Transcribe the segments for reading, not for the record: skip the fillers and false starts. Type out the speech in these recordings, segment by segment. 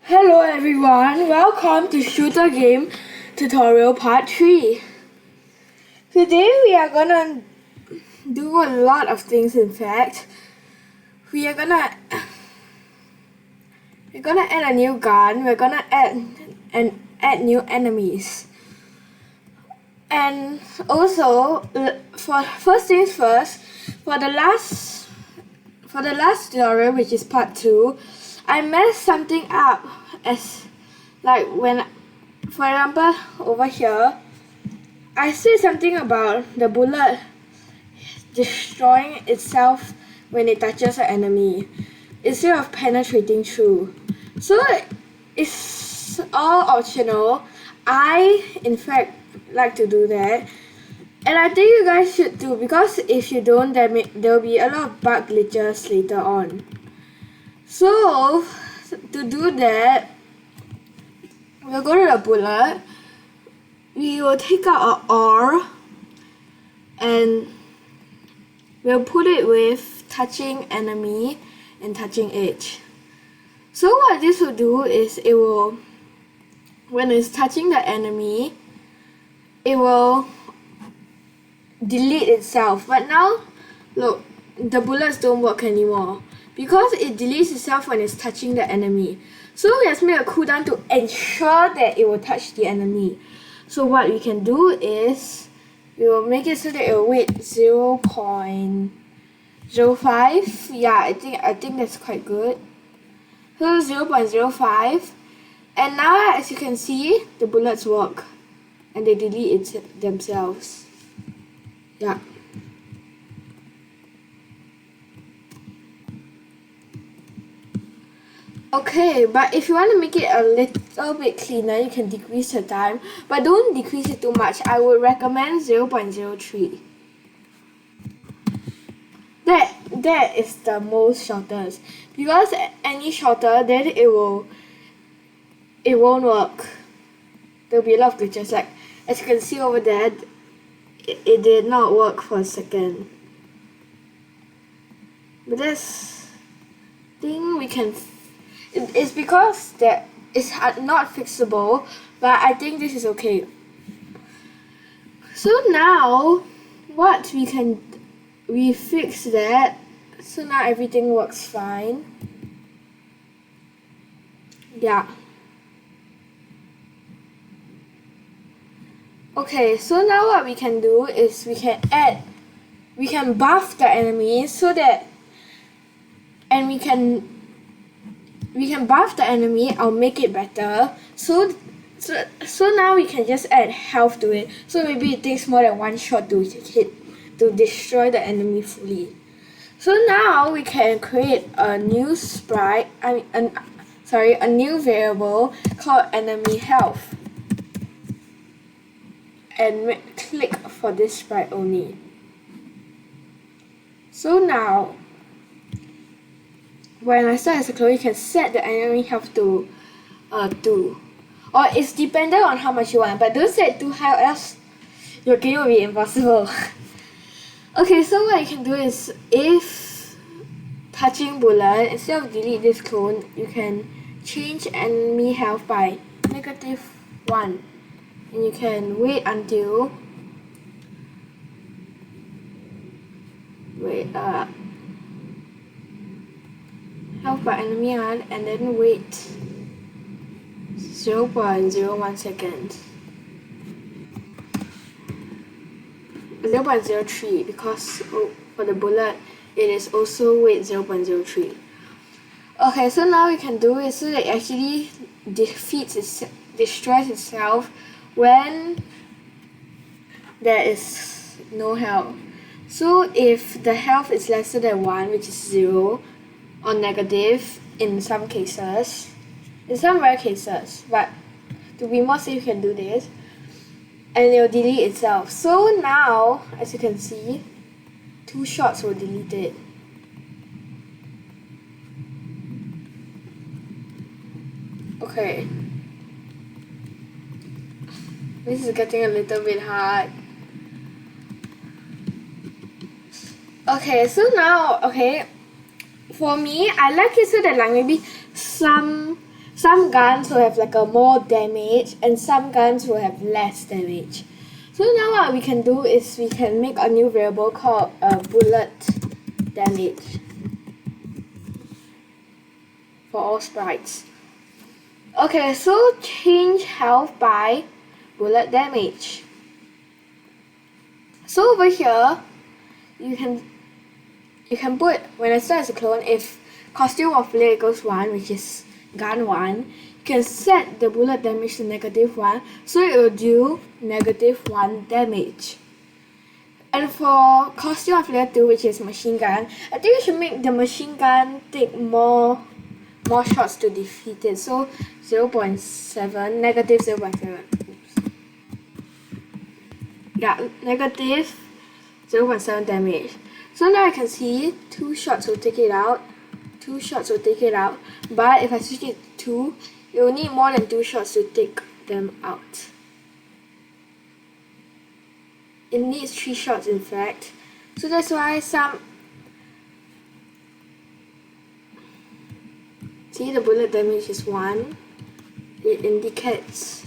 Hello everyone, welcome to Shooter Game Tutorial Part 3. Today we are gonna do a lot of things. In fact, we're gonna add a new gun, we're gonna add new enemies. And also, for first things first, for the last tutorial, which is part 2, I messed something up, as like when, for example, over here, I said something about the bullet destroying itself when it touches an enemy instead of penetrating through. So it's all optional. I, in fact, like to do that, and I think you guys should too, because if you don't, there will be a lot of bug glitches later on. So to do that, we'll go to the bullet. We will take out an R and we'll put it with touching enemy and touching edge. So what this will do is, it will, when it's touching the enemy, it will delete itself. But now, look, the bullets don't work anymore because it deletes itself when it's touching the enemy. So we have to make a cooldown to ensure that it will touch the enemy. So what we can do is, we will make it so that it will wait 0.05. Yeah, I think that's quite good. So 0.05, and now as you can see, the bullets work and they delete themselves. Yeah. Okay, but if you want to make it a little bit cleaner, you can decrease the time, but don't decrease it too much. I would recommend 0.03. That is the most shortest, because any shorter, then it won't work. There will be a lot of glitches. Like as you can see over there, it did not work for a second. But this thing we can. It's because that it's not fixable, but I think this is okay. So now, what we fix that, so now everything works fine. Yeah. Okay, so now what we can do is we can buff the enemy so that, and we can buff the enemy. I'll make it better. So now we can just add health to it. So maybe it takes more than one shot to destroy the enemy fully. So now we can create a new sprite. a new variable called enemy health, and click for this sprite only. So now, when I start as a clone, you can set the enemy health to 2. Or it's dependent on how much you want, but don't set it too high or else your game will be impossible. Okay, so what you can do is, if touching bullet, instead of delete this clone, you can change enemy health by -1. And you can wait until health by enemy 1, and then wait 0.01 seconds. 0.03, because for the bullet it is also wait 0.03. Okay, so now we can do it so that it actually destroys itself when there is no health. So if the health is lesser than 1, which is 0, or negative in some cases, in some rare cases, but to be more safe you can do this, and it will delete itself. So now, as you can see, 2 shots will delete it. Okay, this is getting a little bit hard. Okay, so now, for me, I like it so that like maybe some some guns will have like a more damage and some guns will have less damage. So now what we can do is we can make a new variable called bullet damage for all sprites. Okay, so change health by bullet damage. So over here, you can put, when I start as a clone, if costume of player equals 1, which is gun 1, you can set the bullet damage to -1, so it will do -1 damage. And for costume of player 2, which is machine gun, I think we should make the machine gun take more shots to defeat it. So 0.7, -0.7. Yeah, -0.7 damage. So now I can see 2 shots will take it out. 2 shots will take it out. But if I switch it to 2, it will need more than 2 shots to take them out. It needs 3 shots in fact. So that's why some... See, the bullet damage is 1. It indicates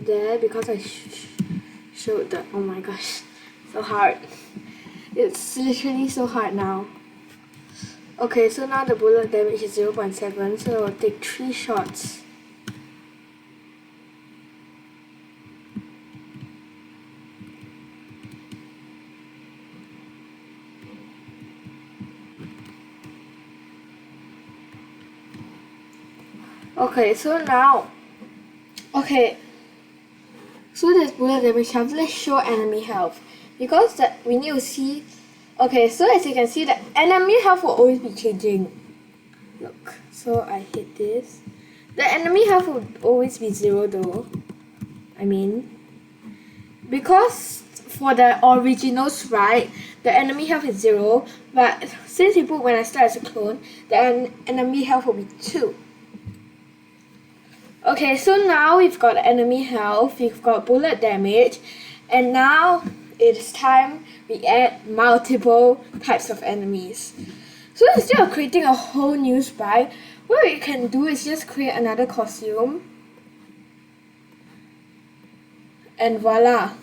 there because I showed the... Oh my gosh, so hard. It's literally so hard now. Okay, so now the bullet damage is 0.7, so it will take 3 shots. Okay, so now, so this bullet damage health, let's show enemy health. Because that we need to see, so as you can see, the enemy health will always be changing. Look, so I hit this. The enemy health will always be 0 though. I mean, because for the original sprite, the enemy health is 0, but since you put when I start as a clone, the enemy health will be 2. Okay, so now we've got enemy health, we've got bullet damage, and now it's time we add multiple types of enemies. So instead of creating a whole new sprite, what we can do is just create another costume. And voila!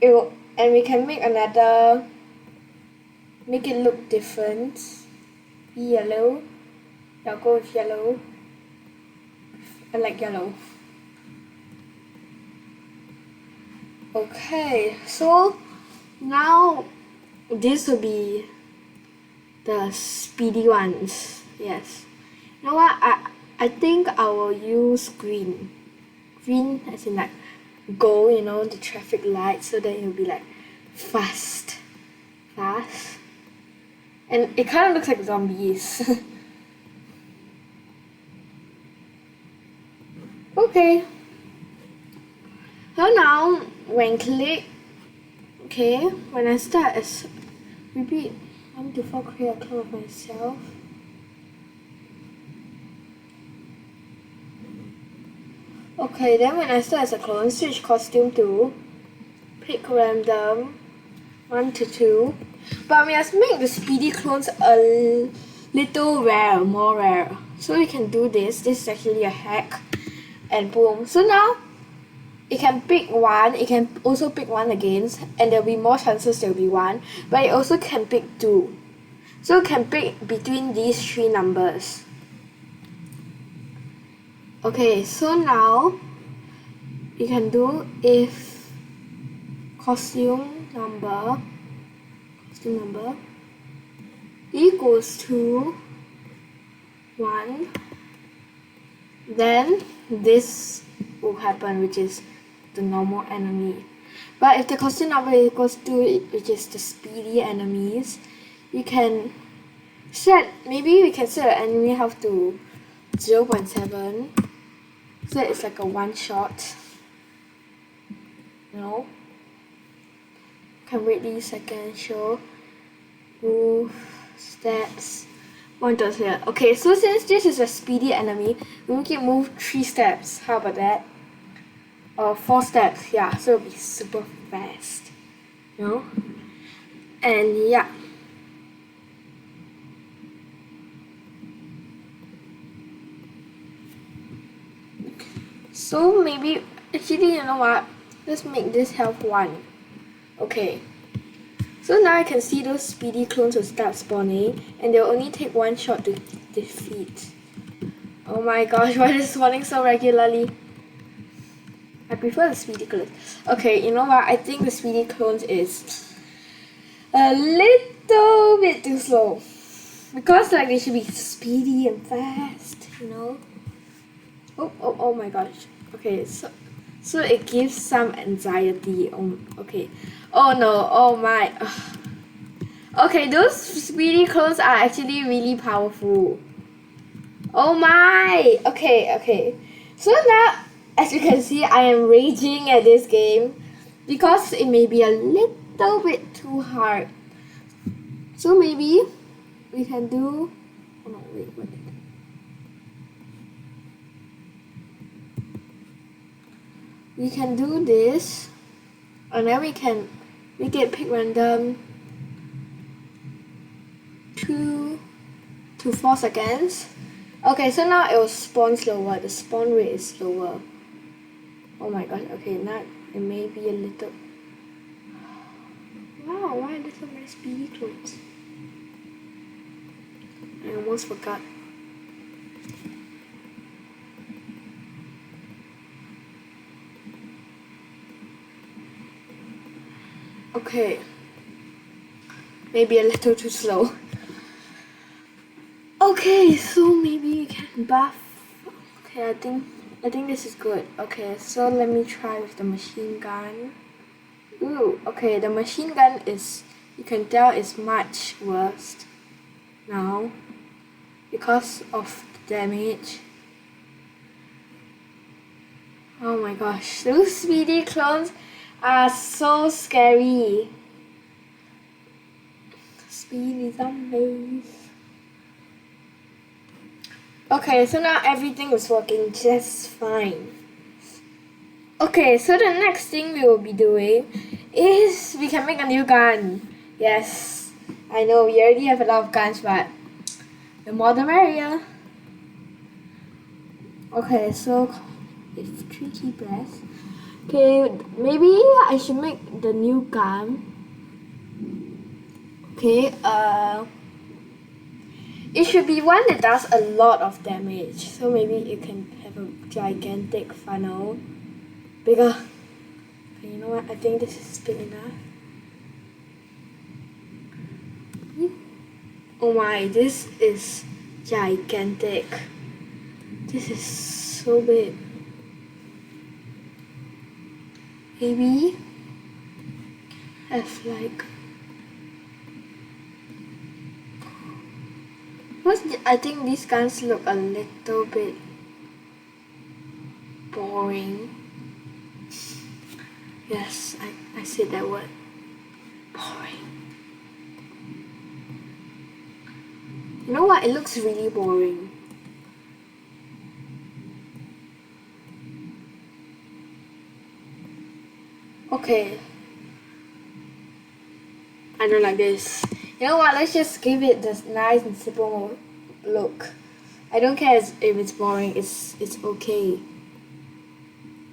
And we can make another, make it look different. Be yellow. I'll go with yellow. I like yellow. Okay, so now this will be the speedy ones. Yes. You know what? I think I will use green. Green as in like go, you know, the traffic light, so that it will be like fast. And it kind of looks like zombies. Okay. So now when click, when I start as repeat 1 to 4, create a clone of myself. Okay, then when I start as a clone, switch costume to pick random 1 to 2. But we must make the speedy clones a little rare, more rare. So we can do this. This is actually a hack. And boom. So now it can pick 1, it can also pick 1 again, and there'll be more chances there'll be 1, but it also can pick 2. So it can pick between these 3 numbers. Okay, so now you can do if costume number equals to 1, then this will happen, which is the normal enemy. But if the costume number equals to, which is the speedy enemies, you can set, maybe we can set the enemy health to 0.7, so that it's like a 1 shot. No? Can wait these seconds, show, move, steps, 1 to here. Okay, so since this is a speedy enemy, we make it move 3 steps. How about that? Or 4 steps, yeah, so it'll be super fast. You know? And yeah. So maybe, actually, you know what? Let's make this health 1. Okay. So now I can see those speedy clones will start spawning, and they'll only take 1 shot to defeat. Oh my gosh, why is it spawning so regularly? I prefer the speedy clones. Okay, you know what? I think the speedy clones is a little bit too slow. Because like they should be speedy and fast, you know? Oh my gosh. Okay, so it gives some anxiety. Okay. Oh no, oh my. Ugh. Okay, those speedy clones are actually really powerful. Oh my! Okay. So now, as you can see, I am raging at this game because it may be a little bit too hard. So maybe we can do. Oh no, wait, what? We can do this, and then we can make it pick random 2 to 4 seconds. Okay, so now it will spawn slower. The spawn rate is slower. Oh my god. Okay, now it may be a little. Wow, why are there so many speedy clones? I almost forgot. Okay. Maybe a little too slow. Okay, so maybe we can buff. Okay, I think this is good. Okay, so let me try with the machine gun. Ooh, okay, the machine gun is, you can tell, is much worse now because of the damage. Oh my gosh, those speedy clones are so scary. Speedy zombies. Okay, so now everything is working just fine. Okay, so the next thing we will be doing is we can make a new gun. Yes, I know we already have a lot of guns, but the more the merrier. Okay, so it's 3 key press. Okay, maybe I should make the new gun. Okay, it should be one that does a lot of damage. So maybe it can have a gigantic funnel. Bigger. Okay, you know what? I think this is big enough. Oh my, this is gigantic. This is so big. Maybe have like. I think these guns look a little bit boring. Yes, I said that word. Boring. You know what? It looks really boring. Okay. I don't like this. You know what? Let's just give it this nice and simple look. I don't care if it's boring. It's okay.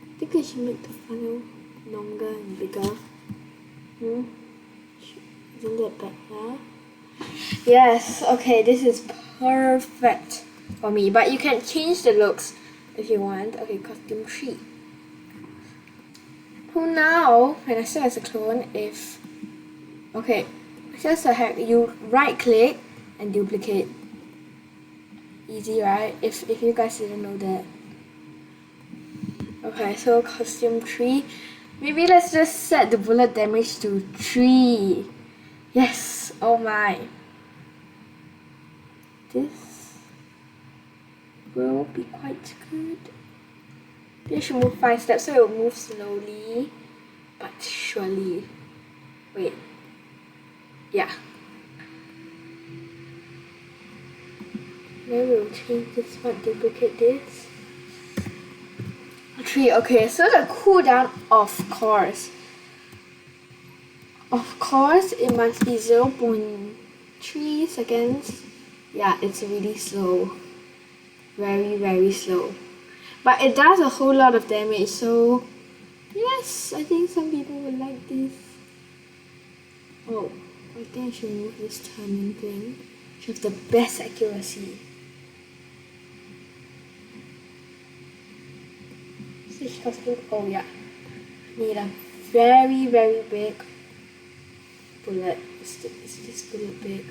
I think I should make the funnel longer and bigger. Isn't that better? Yes. Okay. This is perfect for me. But you can change the looks if you want. Okay. Costume 3. So now, when I set as a clone, if okay. Just a hack, you right click and duplicate. Easy, right? If you guys didn't know that. Okay, so costume 3. Maybe let's just set the bullet damage to 3. Yes, oh my. This will be quite good. They should move 5 steps, so it will move slowly but surely. Wait. Yeah. Then we'll change this one, duplicate this. 3, okay, so the cooldown, of course, it must be 0.3 seconds. Yeah, it's really slow. Very, very slow. But it does a whole lot of damage, so yes, I think some people would like this. Oh, I think I should remove this turning thing. Should have the best accuracy. Switch costume. Oh yeah. Need a very big bullet. Is this bullet big?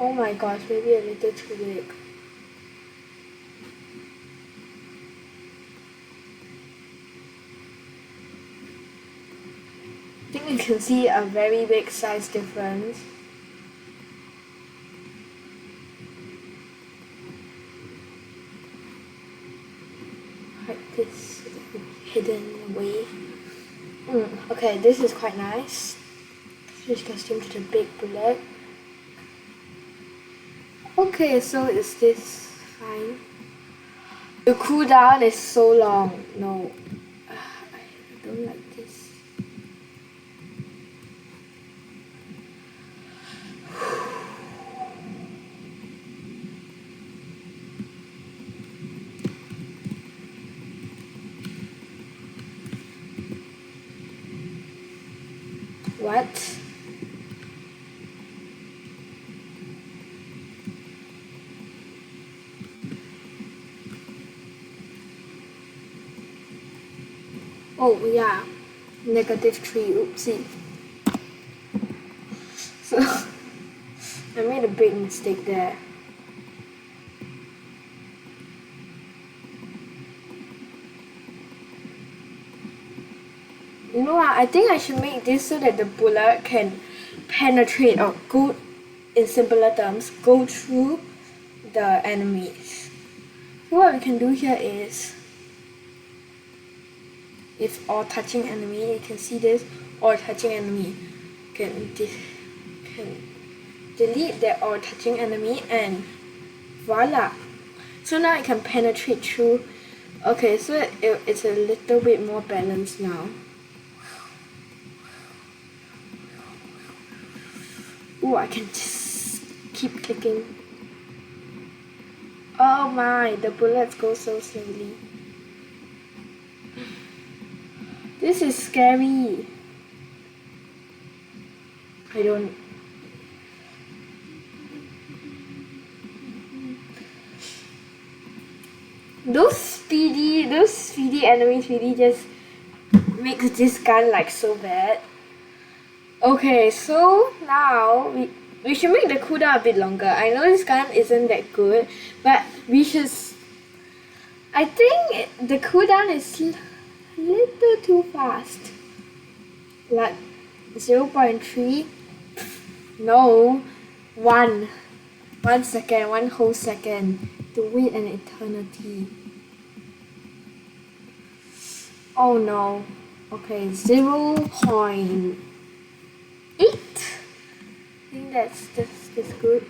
Oh my gosh, maybe a little too big. I think you can see a very big size difference. Like this hidden way. Okay, this is quite nice. Switch costume to the big bullet. Okay, so is this fine? The cooldown is so long. No, I don't like this. What? Oh yeah, -3, oopsie. So, I made a big mistake there. You know what, I think I should make this so that the bullet can penetrate or go, in simpler terms, go through the enemies. So what we can do here is, if all touching enemy, you can see this, all touching enemy can delete that all touching enemy and voila. So now it can penetrate through. Okay, so it's a little bit more balanced now. Oh, I can just keep clicking. Oh my, the bullets go so slowly. This is scary. I don't. Those speedy enemies really just makes this gun like so bad. Okay, so now we should make the cooldown a bit longer. I know this gun isn't that good, but we should. I think the cooldown is a little too fast. Like 0.3. No, 1 second, 1 whole second. To wait an eternity. Oh no. Okay, 0.8. I think that's good.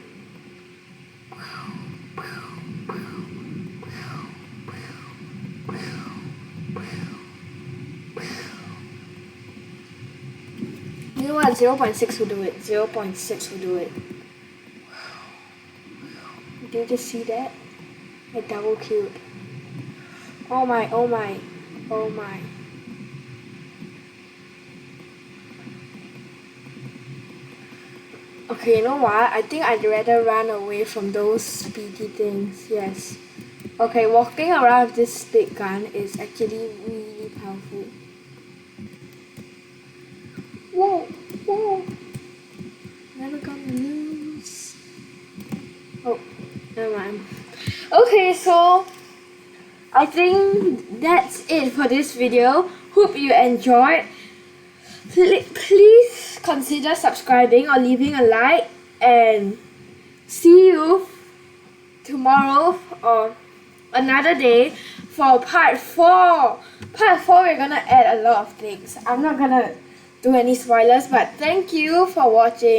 You know what? 0.6 will do it. 0.6 will do it. Did you just see that? I double killed. Oh my, oh my, oh my. Okay, you know what? I think I'd rather run away from those speedy things. Yes. Okay, walking around with this big gun is actually really powerful. Whoa, whoa. Never gonna lose. Oh, never mind. Okay, so I think that's it for this video. Hope you enjoyed. Please consider subscribing or leaving a like, and see you tomorrow or another day for part 4. Part 4 we're gonna add a lot of things. I'm not gonna do any spoilers, but thank you for watching.